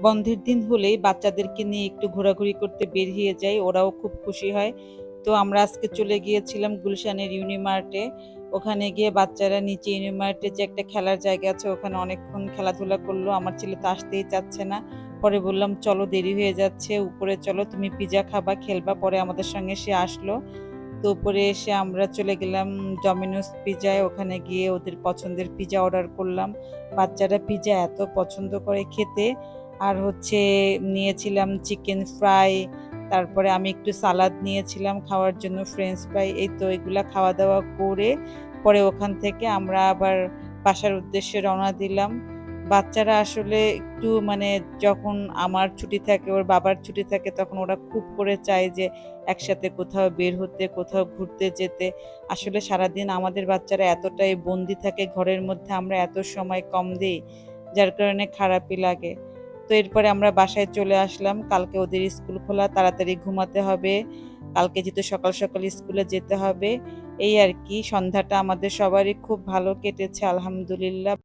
বন্ধের দিন হলেই বাচ্চাদেরকে নিয়ে একটু ঘোরাঘুরি করতে বের হয়ে যাই, ওরাও খুব খুশি হয়। তো আমরা আজকে চলে গিয়েছিলাম গুলশানের ইউনিমার্টে। ওখানে গিয়ে বাচ্চারা নিচে ইউনিমার্টে যে একটা খেলার জায়গা আছে ওখানে অনেকক্ষণ খেলাধুলা করলো। আমার ছেলে তো আসতেই চাচ্ছে না। পরে বললাম চলো দেরি হয়ে যাচ্ছে, উপরে চলো, তুমি পিজা খাবা, খেলবা। পরে আমাদের সঙ্গে সে আসলো। তো উপরে এসে আমরা চলে গেলাম ডমিনোস পিজায়। ওখানে গিয়ে ওদের পছন্দের পিজা অর্ডার করলাম। বাচ্চারা পিজা এত পছন্দ করে খেতে। আর হচ্ছে নিয়েছিলাম চিকেন ফ্রাই, তারপরে আমি একটু সালাদ নিয়েছিলাম খাওয়ার জন্য, ফ্রেঞ্চ ফ্রাই। এই তো এগুলা খাওয়া দাওয়া করে পরে ওখান থেকে আমরা আবার বাসার উদ্দেশ্যে রওনা দিলাম। বাচ্চারা আসলে একটু মানে যখন আমার ছুটি থাকে ওর বাবার ছুটি থাকে তখন ওরা খুব করে চায় যে একসাথে কোথাও বের হতে, কোথাও ঘুরতে যেতে। আসলে সারাদিন আমাদের বাচ্চারা এতটাই বন্দি থাকে ঘরের মধ্যে, আমরা এত সময় কম দিই, যার কারণে খারাপই লাগে। তো এরপরে আমরা বাসায় চলে আসলাম। কালকে ওদের স্কুল খোলা, তাড়াতাড়ি ঘুমাতে হবে। কালকে যেহেতু সকাল সকাল স্কুলে যেতে হবে। এই আর কি, সন্ধ্যাটা আমাদের সবারই খুব ভালো কেটেছে আলহামদুলিল্লাহ।